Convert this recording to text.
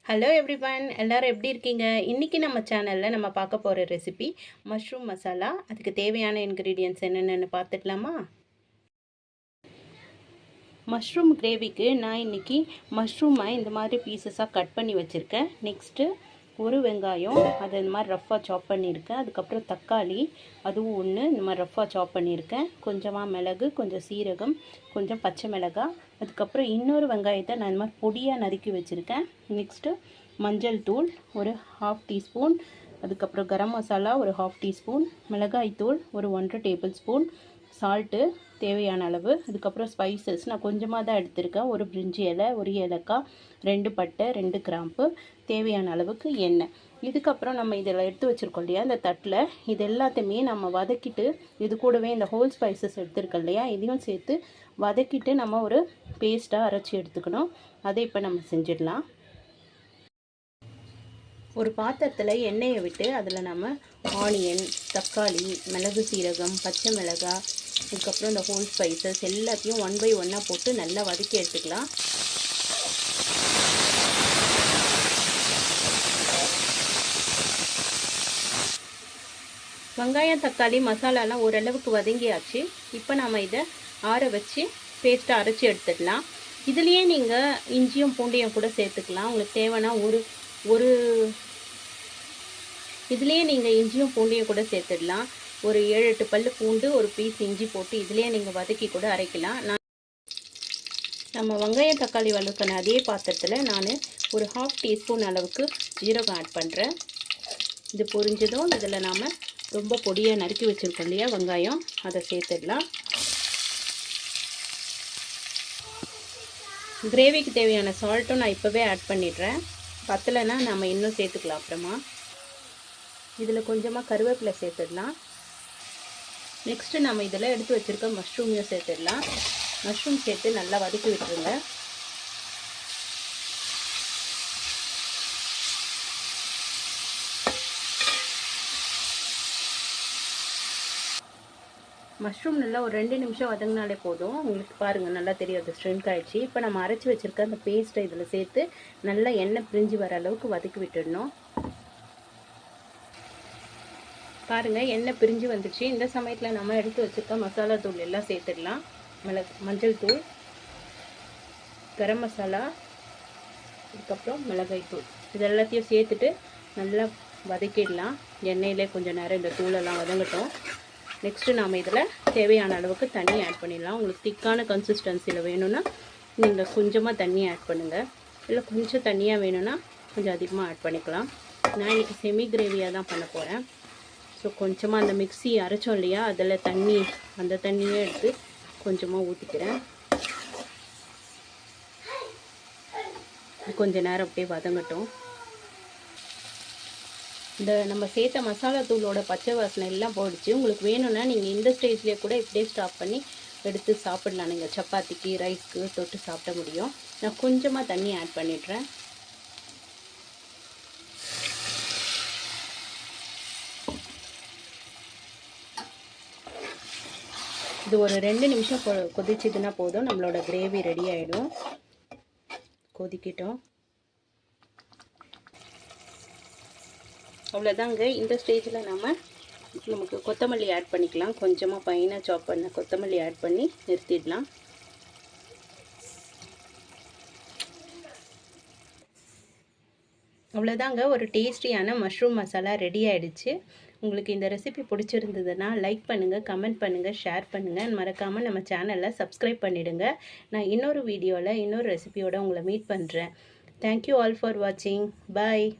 Hello everyone, எல்லாரும் எப்படி இருக்கீங்க? இன்றைக்கி நம்ம சேனலில் நம்ம பார்க்க போகிற ரெசிபி மஷ்ரூம் மசாலா. அதுக்கு தேவையான இன்க்ரீடியன்ட்ஸ் என்னென்னு பார்த்துக்கலாமா? மஷ்ரூம் கிரேவிக்கு நான் இன்றைக்கி மஷ்ரூமை இந்த மாதிரி பீசஸாக கட் பண்ணி வச்சுருக்கேன். நெக்ஸ்ட்டு ஒரு வெங்காயம், அது இந்த மாதிரி ரஃப்பாக சாப் பண்ணியிருக்கேன். அதுக்கப்புறம் தக்காளி, அதுவும் ஒன்று இந்த மாதிரி ரஃப்பாக சாப் பண்ணியிருக்கேன். கொஞ்சமாக மிளகு, கொஞ்சம் சீரகம், கொஞ்சம் பச்சை மிளகாய். அதுக்கப்புறம் இன்னொரு வெங்காயத்தை நான் இந்த மாதிரி பொடியாக நறுக்கி வச்சுருக்கேன். நெக்ஸ்ட்டு மஞ்சள் தூள் ஒரு 1/2 டீஸ்பூன், அதுக்கப்புறம் கரம் மசாலா ஒரு 1/2 டீஸ்பூன், மிளகாய் தூள் ஒரு 1 டேபிள் ஸ்பூன், சால்ட்டு தேவையான அளவு. அதுக்கப்புறம் ஸ்பைசஸ் நான் கொஞ்சமாக தான் எடுத்திருக்கேன். ஒரு பிரிஞ்சி இலை, ஒரு ஏலக்காய், 2 பட்டை, 2 கிராம்பு, தேவையான அளவுக்கு எண்ணெய். இதுக்கப்புறம் நம்ம இதில் எடுத்து வச்சுருக்கோம் இல்லையா, இந்த தட்டில் இது எல்லாத்தையுமே நம்ம வதக்கிட்டு, இது கூடவே இந்த ஹோல் ஸ்பைசஸ் எடுத்துருக்கோம் இல்லையா, இதையும் சேர்த்து வதக்கிட்டு நம்ம ஒரு பேஸ்ட்டாக அரைச்சி எடுத்துக்கணும். அதை இப்போ நம்ம செஞ்சிடலாம். ஒரு பாத்திரத்தில் எண்ணெயை விட்டு அதில் நம்ம ஆனியன், தக்காளி, மிளகு, சீரகம், பச்சை மிளகாய், அதுக்கப்புறம் இந்த ஹோல் ஸ்பைசஸ் எல்லாத்தையும் 1 by 1 போட்டு நல்லா வதக்கி எடுத்துக்கலாம். வெங்காயம், தக்காளி, மசாலாலாம் ஓரளவுக்கு வதங்கியாச்சு. இப்போ நம்ம இதை ஆற வச்சு பேஸ்ட்டாக அரைச்சி எடுத்துக்கலாம். இதுலேயே நீங்கள் இஞ்சியும் பூண்டையும் கூட சேர்த்துக்கலாம். உங்களுக்கு தேவைன்னா ஒரு இதுலேயே நீங்கள் இஞ்சியும் பூண்டையும் கூட சேர்த்துடலாம். ஒரு 7-8 பல்லு பூண்டு, ஒரு பீஸ் இஞ்சி போட்டு இதுலேயே நீங்கள் வதக்கி கூட அரைக்கலாம். நம்ம வெங்காயம் தக்காளி வதக்கின அதே பாத்திரத்தில் நான் ஒரு 1/2 டீஸ்பூன் அளவுக்கு ஜீரகம் ஆட் பண்ணுறேன். இது பொரிஞ்சதும் இதில் நாம் ரொம்ப பொடியாக நறுக்கி வச்சுருக்கோம் இல்லையா வெங்காயம், அதை சேர்த்துடலாம். கிரேவிக்கு தேவையான சால்ட்டும் நான் இப்போவே ஆட் பண்ணிடுறேன். பத்தலைன்னா நம்ம இன்னும் சேர்த்துக்கலாம் அப்புறமா. இதில் கொஞ்சமாக கருவேப்பிலை சேர்த்துடலாம். நெக்ஸ்ட்டு நம்ம இதில் எடுத்து வச்சுருக்க மஷ்ரூமையும் சேர்த்துடலாம். மஷ்ரூம் சேர்த்து நல்லா வதக்கி விட்டுருங்க. மஷ்ரூம் நல்லா ஒரு 2 நிமிஷம் வதங்கினாலே போதும். உங்களுக்கு பாருங்கள் நல்லா தெரியாது, ஸ்ட்ரென்த் ஆகிடுச்சு. இப்போ நம்ம அரைச்சி வச்சுருக்க அந்த பேஸ்ட்டை இதில் சேர்த்து நல்லா எண்ணெய் பிரிஞ்சு வர அளவுக்கு வதக்கி விட்டுடணும். பாருங்கள் எண்ணெய் பிரிஞ்சு வந்துடுச்சு. இந்த சமயத்தில் நம்ம எடுத்து வச்சுருக்க மசாலா தூள் எல்லாம் சேர்த்துடலாம். மஞ்சள் தூள், கரம் மசாலா, அதுக்கப்புறம் மிளகாய் தூள், இது எல்லாத்தையும் சேர்த்துட்டு நல்லா வதக்கிடலாம். எண்ணெயிலே கொஞ்சம் நேரம் இந்த தூளெல்லாம் வதங்கட்டும். நெக்ஸ்ட்டு நாம் இதில் தேவையான அளவுக்கு தண்ணி ஆட் பண்ணிடலாம். உங்களுக்கு திக்கான கன்சிஸ்டன்சியில் வேணும்னா நீங்கள் கொஞ்சமாக தண்ணி ஆட் பண்ணுங்கள். இல்லை கொஞ்சம் தண்ணியாக வேணும்னா கொஞ்சம் அதிகமாக ஆட் பண்ணிக்கலாம். நான் இன்றைக்கி செமி கிரேவியாக தான் பண்ண போகிறேன். ஸோ கொஞ்சமாக அந்த மிக்ஸி அரைச்சோம் இல்லையா, அதில் அந்த தண்ணியே எடுத்து கொஞ்சமாக ஊற்றிக்கிறேன். கொஞ்சம் நேரம் அப்படியே வதங்கட்டும். இந்த நம்ம சேர்த்த மசாலா தூளோட பச்சை வாசனை எல்லாம் போயிடுச்சு. உங்களுக்கு வேணும்னா நீங்கள் இந்த ஸ்டேஜ்லேயே கூட இப்படியே ஸ்டாப் பண்ணி எடுத்து சாப்பிடலாம். நீங்கள் சப்பாத்திக்கு, ரைஸ்க்கு தொட்டு சாப்பிட முடியும். நான் கொஞ்சமாக தண்ணி ஆட் பண்ணிடுறேன். இது ஒரு 2 நிமிஷம் கொதிச்சுதுன்னா போதும், நம்மளோட கிரேவி ரெடி ஆகிடும். கொதிக்கிட்டோம். அவ்வளோதாங்க. இந்த ஸ்டேஜில் நமக்கு கொத்தமல்லி ஆட் பண்ணிக்கலாம். கொஞ்சமாக ஃபைனாக சாப் பண்ண கொத்தமல்லி ஆட் பண்ணி நிறுத்திடலாம். அவ்வளோதாங்க, ஒரு டேஸ்டியான மஷ்ரூம் மசாலா ரெடி ஆகிடுச்சு. உங்களுக்கு இந்த ரெசிபி பிடிச்சிருந்ததுன்னா லைக் பண்ணுங்கள், கமெண்ட் பண்ணுங்கள், ஷேர் பண்ணுங்கள். மறக்காமல் நம்ம சேனலில் சப்ஸ்கிரைப் பண்ணிவிடுங்க. நான் இன்னொரு வீடியோவில் இன்னொரு ரெசிபியோடு உங்களை மீட் பண்ணுறேன். தேங்க்யூ ஆல் ஃபார் வாட்சிங். பாய்.